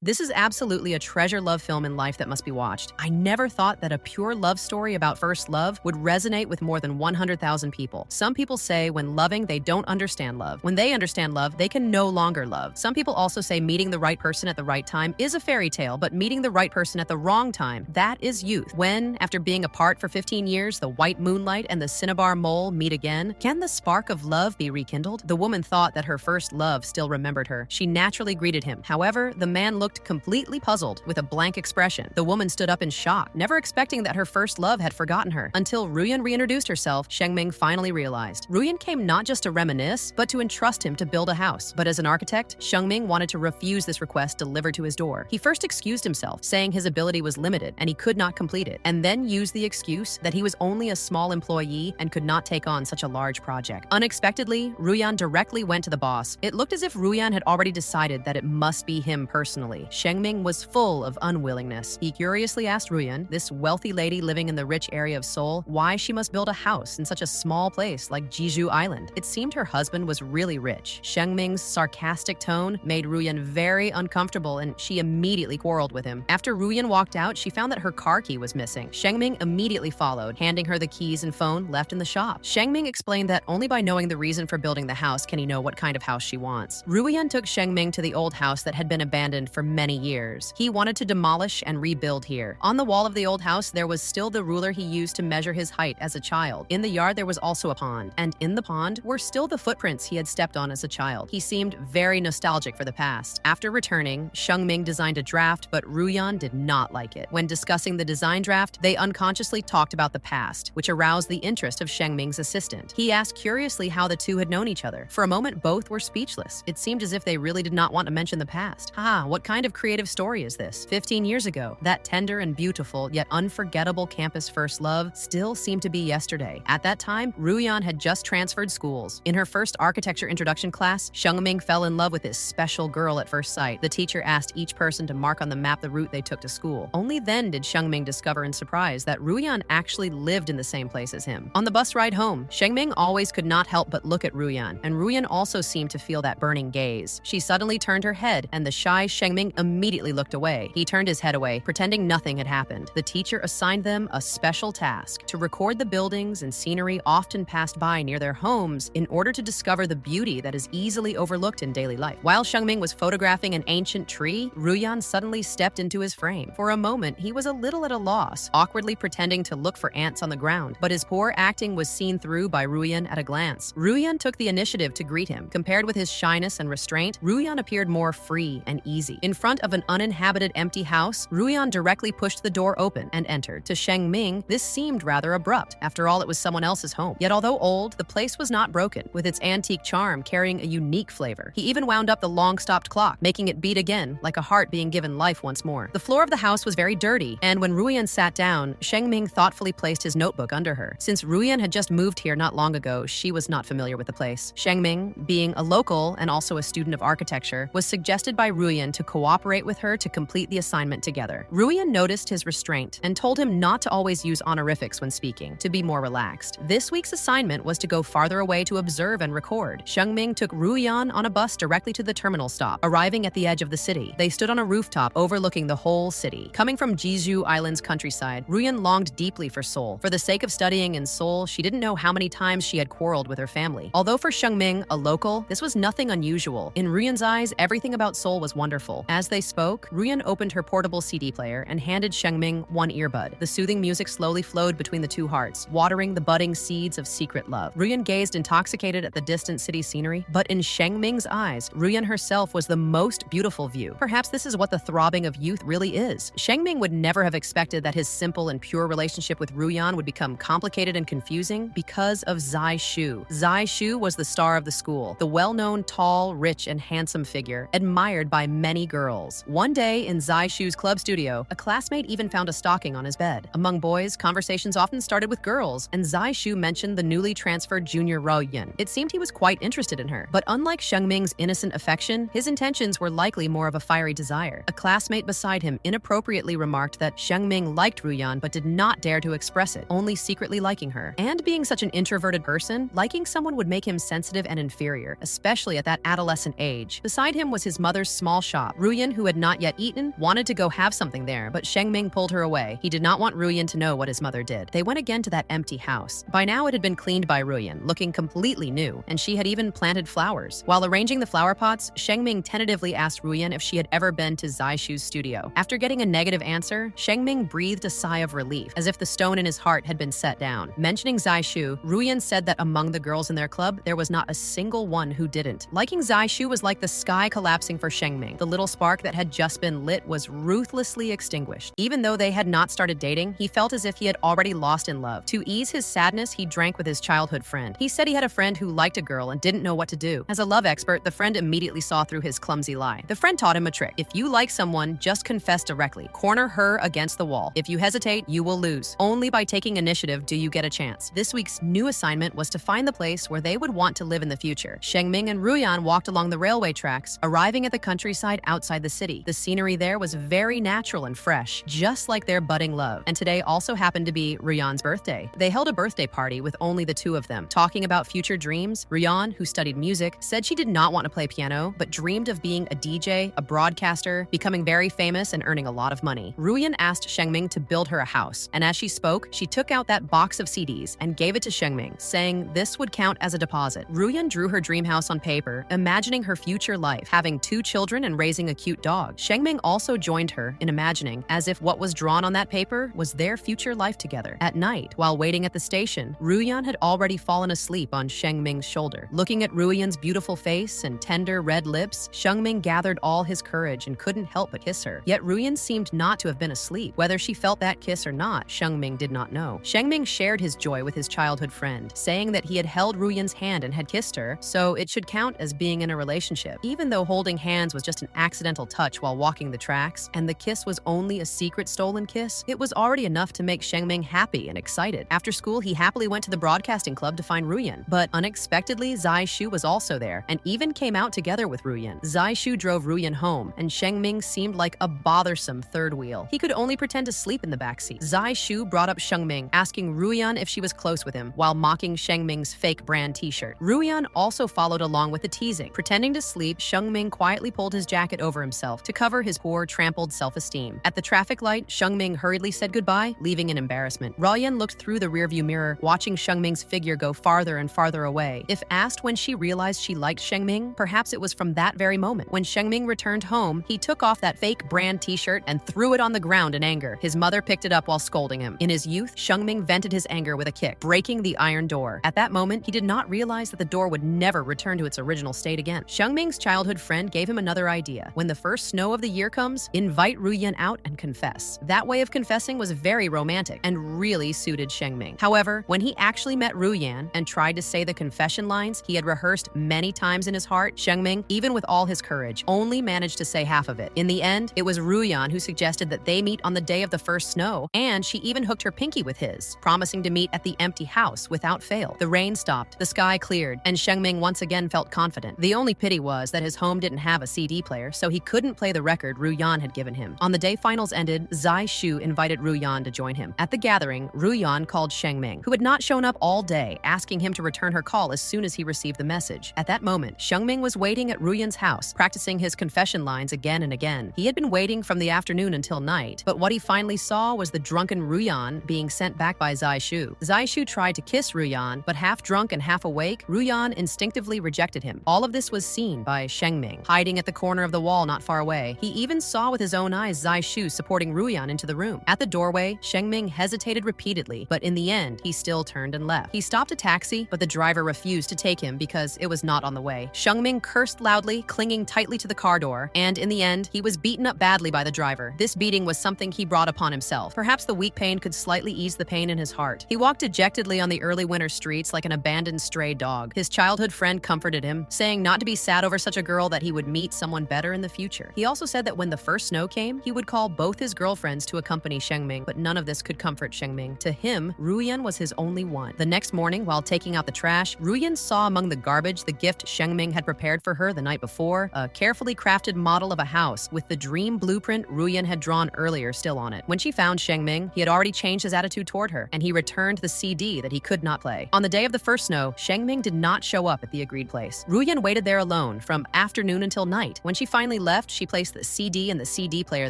This is absolutely a treasure love film in life that must be watched. I never thought that a pure love story about first love would resonate with more than 100,000 people. Some people say when loving, they don't understand love. When they understand love, they can no longer love. Some people also say meeting the right person at the right time is a fairy tale, but meeting the right person at the wrong time, that is youth. When, after being apart for 15 years, the white moonlight and the cinnabar mole meet again, can the spark of love be rekindled? The woman thought that her first love still remembered her. She naturally greeted him. However, the man looked completely puzzled with a blank expression. The woman stood up in shock, never expecting that her first love had forgotten her. Until Ruyan reintroduced herself, Shengming finally realized. Ruyan came not just to reminisce, but to entrust him to build a house. But as an architect, Shengming wanted to refuse this request delivered to his door. He first excused himself, saying his ability was limited and he could not complete it, and then used the excuse that he was only a small employee and could not take on such a large project. Unexpectedly, Ruyan directly went to the boss. It looked as if Ruyan had already decided that it must be him personally. Shengming was full of unwillingness. He curiously asked Ruyan, this wealthy lady living in the rich area of Seoul, why she must build a house in such a small place like Jeju Island. It seemed her husband was really rich. Shengming's sarcastic tone made Ruyan very uncomfortable and she immediately quarreled with him. After Ruyan walked out, she found that her car key was missing. Shengming immediately followed, handing her the keys and phone left in the shop. Shengming explained that only by knowing the reason for building the house can he know what kind of house she wants. Ruyan took Shengming to the old house that had been abandoned for many years. He wanted to demolish and rebuild here. On the wall of the old house, there was still the ruler he used to measure his height as a child. In the yard, there was also a pond, and in the pond were still the footprints he had stepped on as a child. He seemed very nostalgic for the past. After returning, Shengming designed a draft, but Ruyan did not like it. When discussing the design draft, they unconsciously talked about the past, which aroused the interest of Shengming's assistant. He asked curiously how the two had known each other. For a moment, both were speechless. It seemed as if they really did not want to mention the past. What kind of creative story is this? 15 years ago, that tender and beautiful yet unforgettable campus first love still seemed to be yesterday. At that time, Ruyan had just transferred schools. In her first architecture introduction class, Shengming fell in love with this special girl at first sight. The teacher asked each person to mark on the map the route they took to school. Only then did Shengming discover in surprise that Ruyan actually lived in the same place as him. On the bus ride home, Shengming always could not help but look at Ruyan, and Ruyan also seemed to feel that burning gaze. She suddenly turned her head, and the shy Shengming immediately looked away. He turned his head away, pretending nothing had happened. The teacher assigned them a special task to record the buildings and scenery often passed by near their homes in order to discover the beauty that is easily overlooked in daily life. While Shengming was photographing an ancient tree, Ruyan suddenly stepped into his frame. For a moment, he was a little at a loss, awkwardly pretending to look for ants on the ground, but his poor acting was seen through by Ruyan at a glance. Ruyan took the initiative to greet him. Compared with his shyness and restraint, Ruyan appeared more free and easy. In front of an uninhabited empty house, Ruyan directly pushed the door open and entered. To Shengming, this seemed rather abrupt. After all, it was someone else's home. Yet although old, the place was not broken, with its antique charm carrying a unique flavor. He even wound up the long-stopped clock, making it beat again, like a heart being given life once more. The floor of the house was very dirty, and when Ruyan sat down, Shengming thoughtfully placed his notebook under her. Since Ruyan had just moved here not long ago, she was not familiar with the place. Shengming, being a local and also a student of architecture, was suggested by Ruyan to cooperate with her to complete the assignment together. Ruyan noticed his restraint and told him not to always use honorifics when speaking, to be more relaxed. This week's assignment was to go farther away to observe and record. Shengming took Ruyan on a bus directly to the terminal stop. Arriving at the edge of the city, they stood on a rooftop overlooking the whole city. Coming from Jeju Island's countryside, Ruyan longed deeply for Seoul. For the sake of studying in Seoul, she didn't know how many times she had quarreled with her family. Although for Shengming, a local, this was nothing unusual. In Ruyan's eyes, everything about Seoul was wonderful. As they spoke, Ruyan opened her portable CD player and handed Shengming one earbud. The soothing music slowly flowed between the two hearts, watering the budding seeds of secret love. Ruyan gazed intoxicated at the distant city scenery, but in Shengming's eyes, Ruyan herself was the most beautiful view. Perhaps this is what the throbbing of youth really is. Shengming would never have expected that his simple and pure relationship with Ruyan would become complicated and confusing because of Zai Shu. Zai Shu was the star of the school, the well-known tall, rich, and handsome figure, admired by many girls. One day in Zai Shu's club studio, a classmate even found a stocking on his bed. Among boys, conversations often started with girls, and Zai Shu mentioned the newly transferred junior Royun. It seemed he was quite interested in her, but unlike Shengming's innocent affection, his intentions were likely more of a fiery desire. A classmate beside him inappropriately remarked that Shengming liked Ruyan but did not dare to express it, only secretly liking her. And being such an introverted person, liking someone would make him sensitive and inferior, especially at that adolescent age. Beside him was his mother's small shop. Ruyan Ruyan, who had not yet eaten, wanted to go have something there, but Shengming pulled her away. He did not want Ruyan to know what his mother did. They went again to that empty house. By now it had been cleaned by Ruyan, looking completely new, and she had even planted flowers. While arranging the flower pots, Shengming tentatively asked Ruyan if she had ever been to Zai Shu's studio. After getting a negative answer, Shengming breathed a sigh of relief, as if the stone in his heart had been set down. Mentioning Zai Shu, Ruyan said that among the girls in their club, there was not a single one who didn't. Liking Zai Shu was like the sky collapsing for Shengming. The little spark that had just been lit was ruthlessly extinguished. Even though they had not started dating, he felt as if he had already lost in love. To ease his sadness, he drank with his childhood friend. He said he had a friend who liked a girl and didn't know what to do. As a love expert, the friend immediately saw through his clumsy lie. The friend taught him a trick. If you like someone, just confess directly. Corner her against the wall. If you hesitate, you will lose. Only by taking initiative do you get a chance. This week's new assignment was to find the place where they would want to live in the future. Shengming and Ruyan walked along the railway tracks, arriving at the countryside outside the city. The scenery there was very natural and fresh, just like their budding love. And today also happened to be Ruyan's birthday. They held a birthday party with only the two of them. Talking about future dreams, Ruyan, who studied music, said she did not want to play piano, but dreamed of being a DJ, a broadcaster, becoming very famous and earning a lot of money. Ruyan asked Shengming to build her a house, and as she spoke, she took out that box of CDs and gave it to Shengming, saying this would count as a deposit. Ruyan drew her dream house on paper, imagining her future life, having 2 children and raising a cute dog. Shengming also joined her in imagining as if what was drawn on that paper was their future life together. At night, while waiting at the station, Ruyan had already fallen asleep on Shengming's shoulder. Looking at Ruyan's beautiful face and tender red lips, Shengming gathered all his courage and couldn't help but kiss her. Yet Ruyan seemed not to have been asleep. Whether she felt that kiss or not, Shengming did not know. Shengming shared his joy with his childhood friend, saying that he had held Ruyan's hand and had kissed her, so it should count as being in a relationship. Even though holding hands was just an accidental touch while walking the tracks, and the kiss was only a secret stolen kiss, it was already enough to make Shengming happy and excited. After school, he happily went to the broadcasting club to find Ruyan, but unexpectedly, Zai Shu was also there, and even came out together with Ruyan. Zai Shu drove Ruyan home, and Shengming seemed like a bothersome third wheel. He could only pretend to sleep in the backseat. Zai Shu brought up Shengming, asking Ruyan if she was close with him, while mocking Shengming's fake brand t-shirt. Ruyan also followed along with the teasing. Pretending to sleep, Shengming quietly pulled his jacket over himself to cover his poor, trampled self-esteem. At the traffic light, Shengming hurriedly said goodbye, leaving in embarrassment. Ruyan looked through the rearview mirror, watching Shengming's figure go farther and farther away. If asked when she realized she liked Shengming, perhaps it was from that very moment. When Shengming returned home, he took off that fake brand t-shirt and threw it on the ground in anger. His mother picked it up while scolding him. In his youth, Shengming vented his anger with a kick, breaking the iron door. At that moment, he did not realize that the door would never return to its original state again. Shengming's childhood friend gave him another idea. When the first snow of the year comes, invite Ruyan out and confess. That way of confessing was very romantic and really suited Shengming. However, when he actually met Ruyan and tried to say the confession lines he had rehearsed many times in his heart, Shengming, even with all his courage, only managed to say half of it. In the end, it was Ruyan who suggested that they meet on the day of the first snow, and she even hooked her pinky with his, promising to meet at the empty house without fail. The rain stopped, the sky cleared, and Shengming once again felt confident. The only pity was that his home didn't have a CD player, so he couldn't play the record Ruyan had given him. On the day finals ended, Zai Shu invited Ruyan to join him. At the gathering, Ruyan called Shengming, who had not shown up all day, asking him to return her call as soon as he received the message. At that moment, Shengming was waiting at Ruyan's house, practicing his confession lines again and again. He had been waiting from the afternoon until night, but what he finally saw was the drunken Ruyan being sent back by Zai Shu. Zai Shu tried to kiss Ruyan, but half drunk and half awake, Ruyan instinctively rejected him. All of this was seen by Shengming, hiding at the corner of the wall not far away. He even saw with his own eyes Zai Shu supporting Ruyan into the room. At the doorway, Shengming hesitated repeatedly, but in the end, he still turned and left. He stopped a taxi, but the driver refused to take him because it was not on the way. Shengming cursed loudly, clinging tightly to the car door, and in the end, he was beaten up badly by the driver. This beating was something he brought upon himself. Perhaps the weak pain could slightly ease the pain in his heart. He walked dejectedly on the early winter streets like an abandoned stray dog. His childhood friend comforted him, saying not to be sad over such a girl, that he would meet someone better in the future. He also said that when the first snow came, he would call both his girlfriends to accompany Shengming, but none of this could comfort Shengming. To him, Ruyan was his only one. The next morning, while taking out the trash, Ruyan saw among the garbage the gift Shengming had prepared for her the night before, a carefully crafted model of a house with the dream blueprint Ruyan had drawn earlier still on it. When she found Shengming, he had already changed his attitude toward her, and he returned the CD that he could not play. On the day of the first snow, Shengming did not show up at the agreed place. Ruyan waited there alone from afternoon until night. When she finally left, she placed the CD and the CD player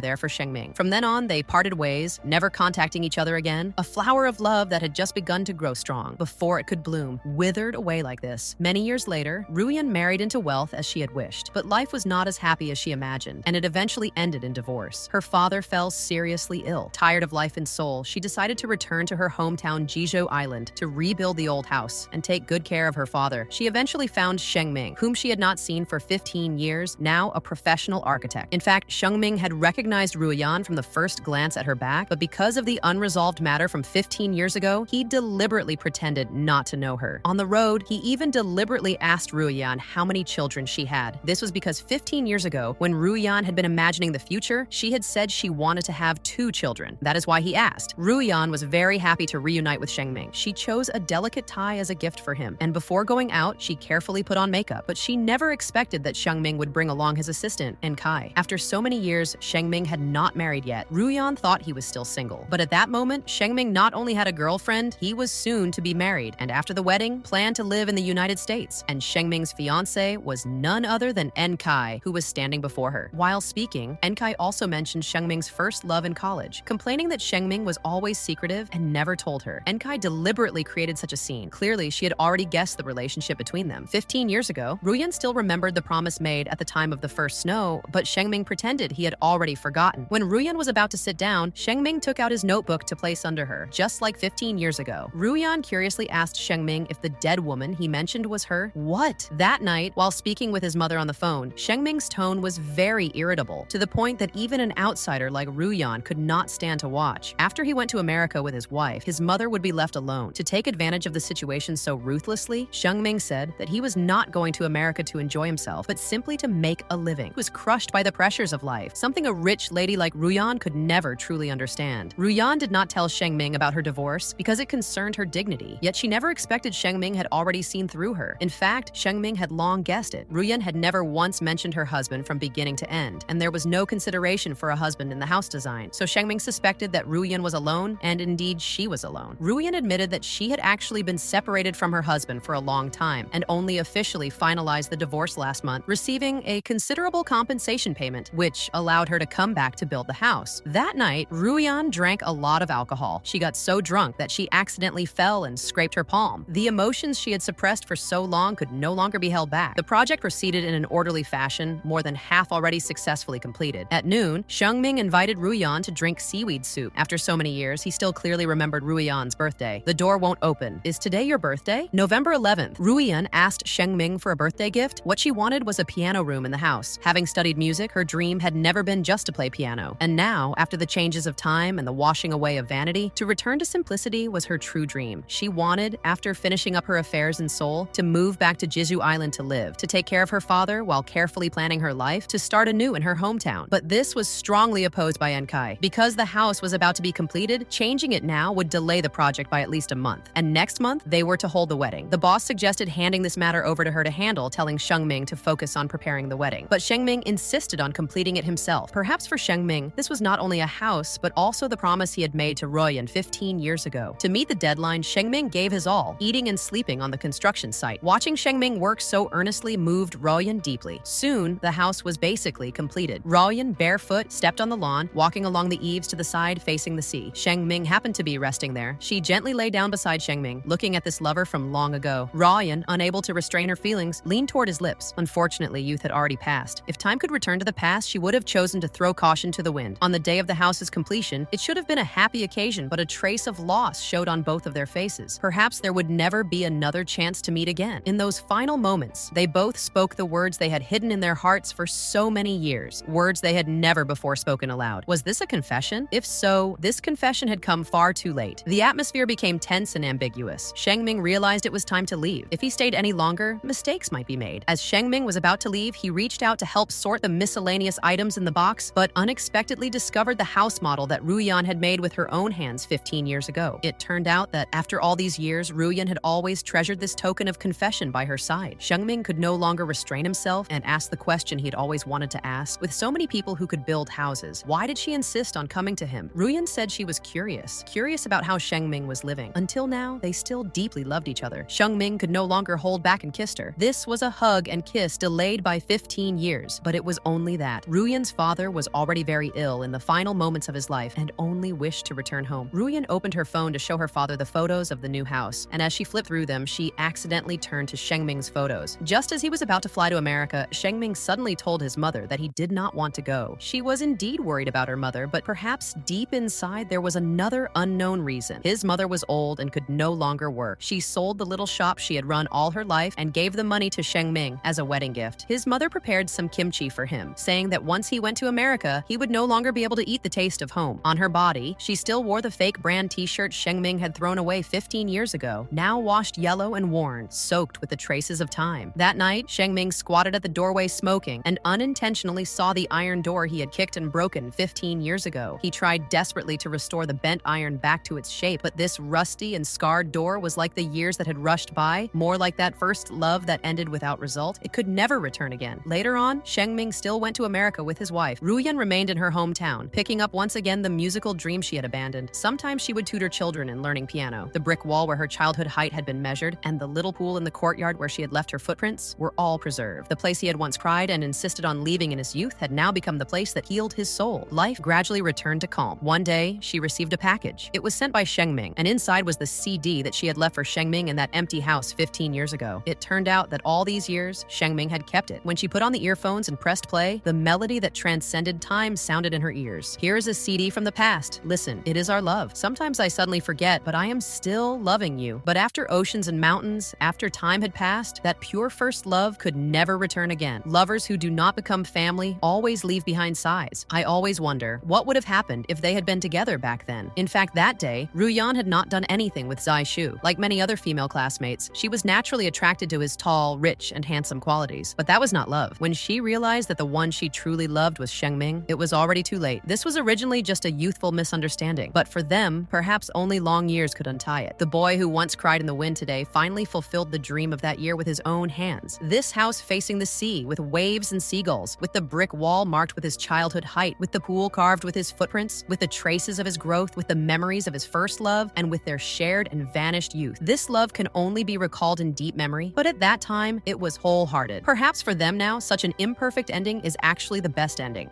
there for Shengming. From then on, they parted ways, never contacting each other again. A flower of love that had just begun to grow strong before it could bloom withered away like this. Many years later, Ruyan married into wealth as she had wished, but life was not as happy as she imagined, and it eventually ended in divorce. Her father fell seriously ill. Tired of life in Seoul, she decided to return to her hometown Jeju Island to rebuild the old house and take good care of her father. She eventually found Shengming, whom she had not seen for 15 years, now a professional architect. In fact, Shengming had recognized Ruyan from the first glance at her back, but because of the unresolved matter from 15 years ago, he deliberately pretended not to know her. On the road, he even deliberately asked Ruyan how many children she had. This was because 15 years ago, when Ruyan had been imagining the future, she had said she wanted to have 2 children. That is why he asked. Ruyan was very happy to reunite with Shengming. She chose a delicate tie as a gift for him, and before going out, she carefully put on makeup. But she never expected that Shengming would bring along his assistant, Kai. After so many years, Shengming had not married yet. Ruyan thought he was still single. But at that moment, Shengming not only had a girlfriend, he was soon to be married, and after the wedding, planned to live in the United States. And Shengming's fiancé was none other than Kai, who was standing before her. While speaking, Kai also mentioned Shengming's first love in college, complaining that Shengming was always secretive and never told her. Kai deliberately created such a scene. Clearly, she had already guessed the relationship between them. 15 years ago, Ruyan still remembered the promise made at the time of the first snow, but Shengming pretended he had already forgotten. When Ruyan was about to sit down, Shengming took out his notebook to place under her, just like 15 years ago. Ruyan curiously asked Shengming if the dead woman he mentioned was her. What? That night, while speaking with his mother on the phone, Shengming's tone was very irritable, to the point that even an outsider like Ruyan could not stand to watch. After he went to America with his wife, his mother would be left alone. To take advantage of the situation so ruthlessly, Shengming said that he was not going to America to enjoy himself, but simply to make a living. He was crushed by the pressures of life, something a rich lady like Ruyan could never truly understand. Ruyan did not tell Shengming about her divorce because it concerned her dignity, yet she never expected Shengming had already seen through her. In fact, Shengming had long guessed it. Ruyan had never once mentioned her husband from beginning to end, and there was no consideration for a husband in the house design, so Shengming suspected that Ruyan was alone, and indeed she was alone. Ruyan admitted that she had actually been separated from her husband for a long time, and only officially finalized the divorce last month, receiving a considerable compensation payment, which allowed her to come back to build the house. That night, Ruyan drank a lot of alcohol. She got so drunk that she accidentally fell and scraped her palm. The emotions she had suppressed for so long could no longer be held back. The project proceeded in an orderly fashion, more than half already successfully completed. At noon, Shengming invited Ruyan to drink seaweed soup. After so many years, he still clearly remembered Ruyan's birthday. The door won't open. Is today your birthday? November 11th. Ruyan asked Shengming for a birthday gift. What she wanted was a piano room in the house. Having studied music, her dream had never been just to play piano. And now, after the changes of time and the washing away of vanity, to return to simplicity was her true dream. She wanted, after finishing up her affairs in Seoul, to move back to Jeju Island to live, to take care of her father while carefully planning her life, to start anew in her hometown. But this was strongly opposed by Kai. Because the house was about to be completed, changing it now would delay the project by at least a month. And next month, they were to hold the wedding. The boss suggested handing this matter over to her to handle, telling Shengming to focus on preparing the wedding. But Shengming insisted on completing it himself. Perhaps for Shengming, this was not only a house, but also the promise he had made to Ruyan 15 years ago. To meet the deadline, Shengming gave his all, eating and sleeping on the construction site. Watching Shengming work so earnestly moved Ruyan deeply. Soon, the house was basically completed. Ruyan, barefoot, stepped on the lawn, walking along the eaves to the side facing the sea. Shengming happened to be resting there. She gently lay down beside Shengming, looking at this lover from long ago. Ruyan, unable to restrain her feelings, leaned toward his lips. Unfortunately, youth had already passed. If time could return to the past, she would have chosen to throw caution to the wind. On the day of the house's completion, it should have been a happy occasion, but a trace of loss showed on both of their faces. Perhaps there would never be another chance to meet again. In those final moments, they both spoke the words they had hidden in their hearts for so many years, words they had never before spoken aloud. Was this a confession? If so, this confession had come far too late. The atmosphere became tense and ambiguous. Shengming realized it was time to leave. If he stayed any longer, mistakes might be made. As Shengming was about to leave, he reached out to help sort the miscellaneous items in the box, but unexpectedly discovered the house model that Ruyan had made with her own hands 15 years ago. It turned out that after all these years, Ruyan had always treasured this token of confession by her side. Shengming could no longer restrain himself and asked the question he had always wanted to ask. With so many people who could build houses, why did she insist on coming to him? Ruyan said she was curious about how Shengming was living. Until now, they still deeply loved each other. Shengming could no longer hold back and kissed her. This was a hug and kiss delayed by 15 years. But it was only that. Ruyan's father was already very ill in the final moments of his life and only wished to return home. Ruyan opened her phone to show her father the photos of the new house, and as she flipped through them, she accidentally turned to Shengming's photos. Just as he was about to fly to America, Shengming suddenly told his mother that he did not want to go. She was indeed worried about her mother, but perhaps deep inside there was another unknown reason. His mother was old and could no longer work. She sold the little shop she had run all her life and gave the money to Shengming as a wedding gift. His mother prepared some kimchi for him, saying that once he went to America, he would no longer be able to eat the taste of home. On her body, she still wore the fake brand t-shirt Shengming had thrown away 15 years ago, now washed yellow and worn, soaked with the traces of time. That night, Shengming squatted at the doorway smoking and unintentionally saw the iron door he had kicked and broken 15 years ago. He tried desperately to restore the bent iron back to its shape, but this rusty and scarred door was like the years that had rushed by, more like that first love that ended without result. It could never return again. Later on, Shengming still went to America with his wife. Ruyan remained in her hometown, picking up once again the musical dream she had abandoned. Sometimes she would tutor children in learning piano. The brick wall where her childhood height had been measured and the little pool in the courtyard where she had left her footprints were all preserved. The place he had once cried and insisted on leaving in his youth had now become the place that healed his soul. Life gradually returned to calm. One day, she received a package. It was sent by Shengming, and inside was the CD that she had left for Shengming in that empty house 15 years ago. It turned out that all these years, Shengming had kept it. When she put on the earphones and pressed play, the melody that transcended time sounded in her ears. Here is a CD from the past. Listen, it is our love. Sometimes I suddenly forget, but I am still loving you. But after oceans and mountains, after time had passed, that pure first love could never return again. Lovers who do not become family always leave behind sighs. I always wonder, what would have happened if they had been together back then? In fact, that day, Ruyan had not done anything with Zai Shu. Like many other female classmates, she was naturally attracted to his tall, rich, and handsome qualities. But that was not love. When she realized that the one she truly loved was Shengming, it was already too late. This was originally just a youthful misunderstanding, but for them, perhaps only long years could untie it. The boy who once cried in the wind today finally fulfilled the dream of that year with his own hands. This house facing the sea, with waves and seagulls, with the brick wall marked with his childhood height, with the pool carved with his footprints, with the traces of his growth, with the memories of his first love, and with their shared and vanished youth. This love can only be recalled in deep memory, but at that time, it was wholehearted. Perhaps for them now, such an imperfect ending is actually the best ending.